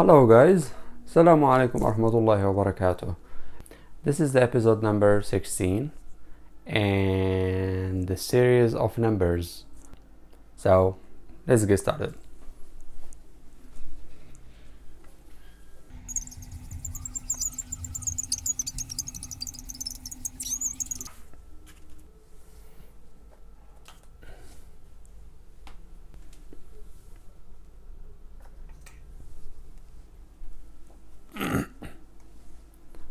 Hello guys, Assalamu Alaykoum wa barakatuh. This is the episode number 16 and the series of numbers. So let's get started.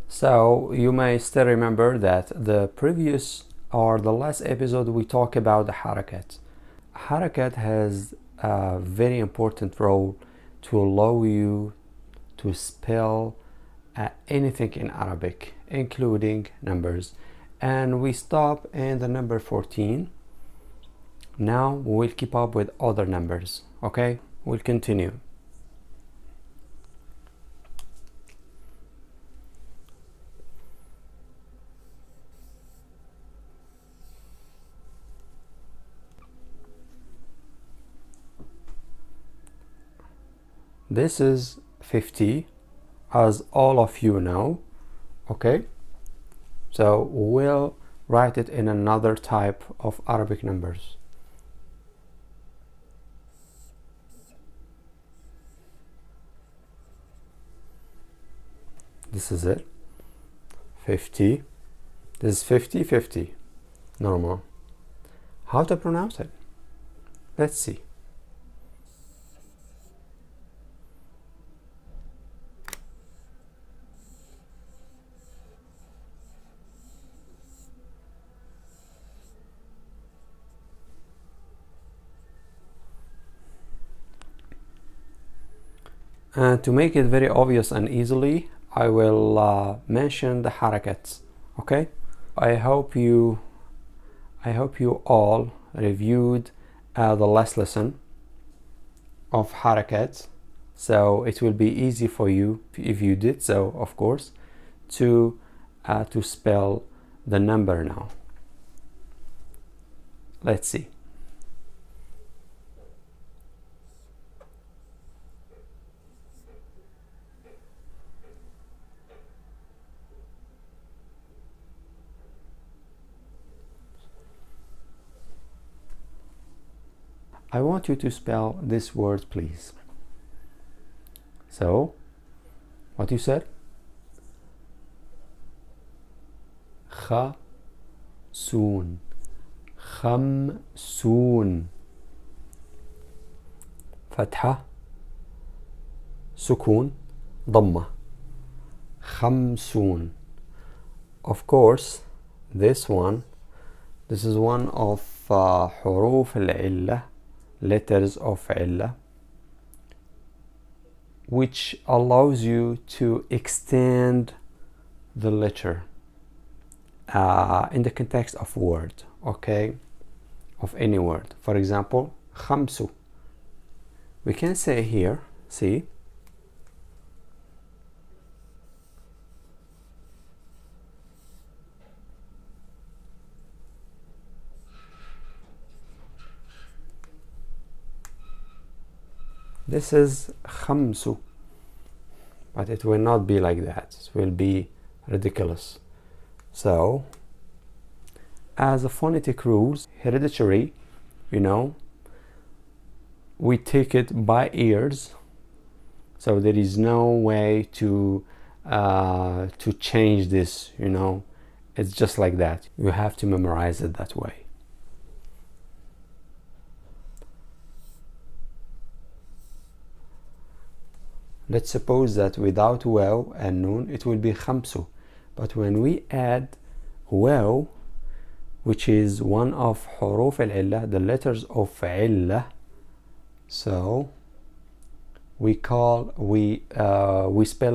So you may still remember that the previous or the last episode we talked about the harakat. Harakat has a very important role to allow you to spell anything in Arabic, including numbers. And we stop in the number 14. Now we'll keep up with other numbers. Okay, we'll continue. This is 50, as all of you know. Okay, so we'll write it in another type of Arabic numbers. This is it, 50. This is 50, 50, normal. How to pronounce it? Let's see. And to make it very obvious and easily, I will mention the harakats. Okay, I hope you all reviewed the last lesson of harakats, so it will be easy for you, if you did so, of course, to spell the number now. Let's see. I want you to spell this word, please. So, what you said? خمسون خمسون فتحة سكون ضمة خمسون. Of course, this is one of حروف العلة, letters of علة, which allows you to extend the letter in the context of word, okay, of any word. For example, خمسو, we can say here, see, this is خمسو, but it will not be like that. It will be ridiculous. So, as a phonetic rules, hereditary, we take it by ears. So there is no way to change this. It's just like that. You have to memorize it that way. Let's suppose that without waw and noon, it will be khamsu. But when we add waw, which is one of huruf al-illah, the letters of illah, so we spell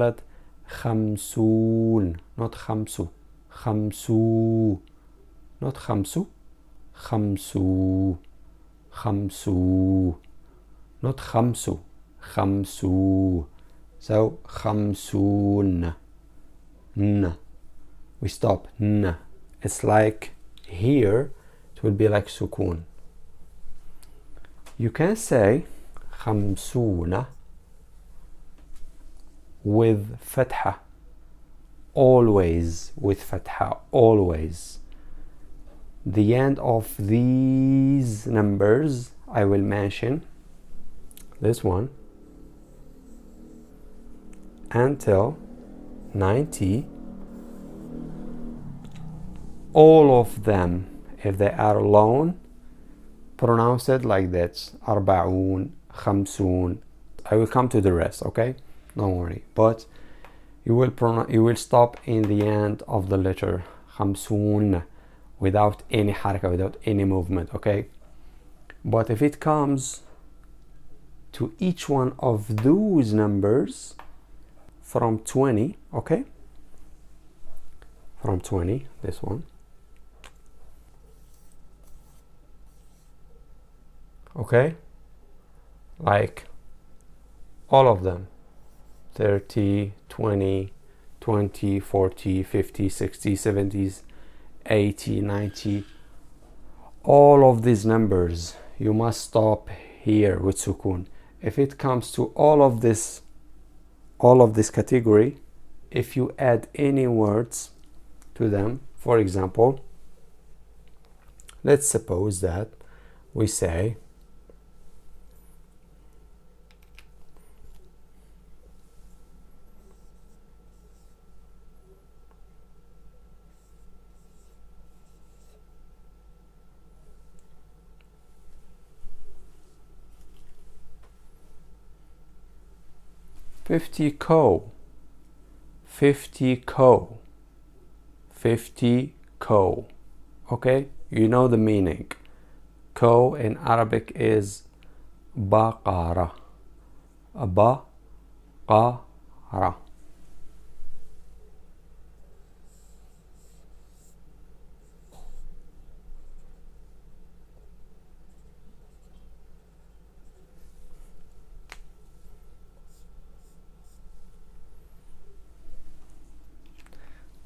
it khamsoon, not khamsu. Khamsu, not khamsu. Khamsu, khamsu, not khamsu. Khamsu. So khamsoon, n. We stop n. It's like here it will be like sukun. You can say khamsoona with fatha. Always with fatha. Always. The end of these numbers I will mention, this one, until 90, all of them, if they are alone, pronounce it like that: أربعون, خمسون. I will come to the rest, okay? Don't worry. But you will stop in the end of the letter خمسون without any haraka, without any movement, okay? But if it comes to each one of those numbers from 20, okay? From 20, this one. Okay? Like all of them. 30, 20, 20, 40, 50, 60, 70s, 80, 90. All of these numbers, you must stop here with sukun. If it comes to all of this category, if you add any words to them, for example, let's suppose that we say fifty co, 50 co, 50 co. Okay, you know the meaning. Co in Arabic is baqara. Baqara.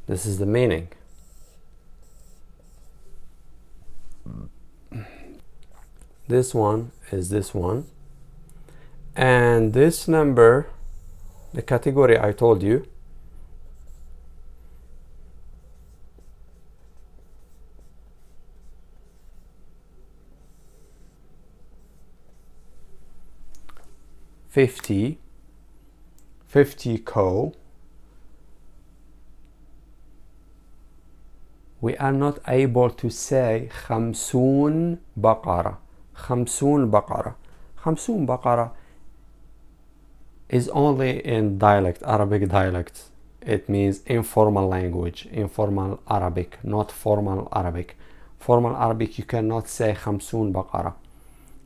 This is the meaning. This one is this one. And this number, the category I told you, fifty co. We are not able to say خمسون بقرة. خمسون بقرة. خمسون بقرة is only in dialect, Arabic dialect. It means informal language, informal Arabic, not formal Arabic. Formal Arabic, you cannot say خمسون بقرة.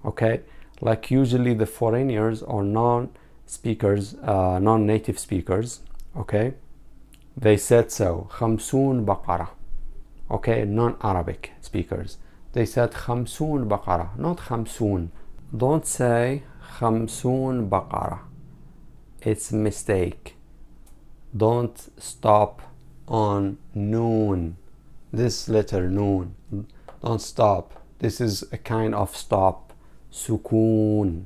Okay? Like usually the foreigners or non-speakers, non-native speakers, okay? They said so. خمسون بقرة. Okay, non-Arabic speakers. They said خمسون بقرة, not خمسون. Don't say خمسون بقرة. It's a mistake. Don't stop on noon. This letter noon. Don't stop. This is a kind of stop. Sukoon.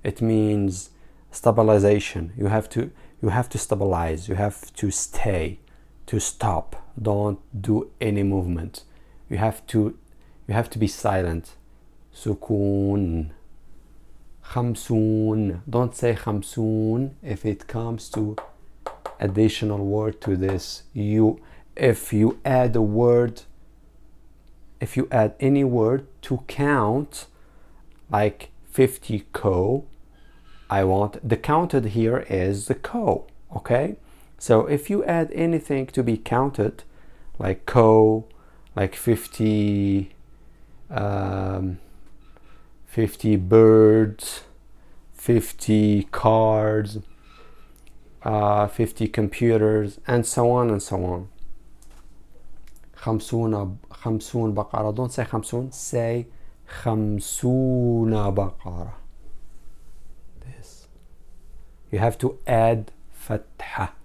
It means stabilization. You have to stabilize. You have to stay. To stop. Don't do any movement. You have to be silent. Sukoon. Khamsoon. Don't say khamsoon if it comes to additional word to this. If you add any word to count, like 50 co, the counted here is the co, okay? So if you add anything to be counted, like co, like 50 birds, 50 cars, 50 computers, and so on and so on. خمسون بقرة. Don't say خمسون, say خمسون بقرة. This. You have to add فتحة.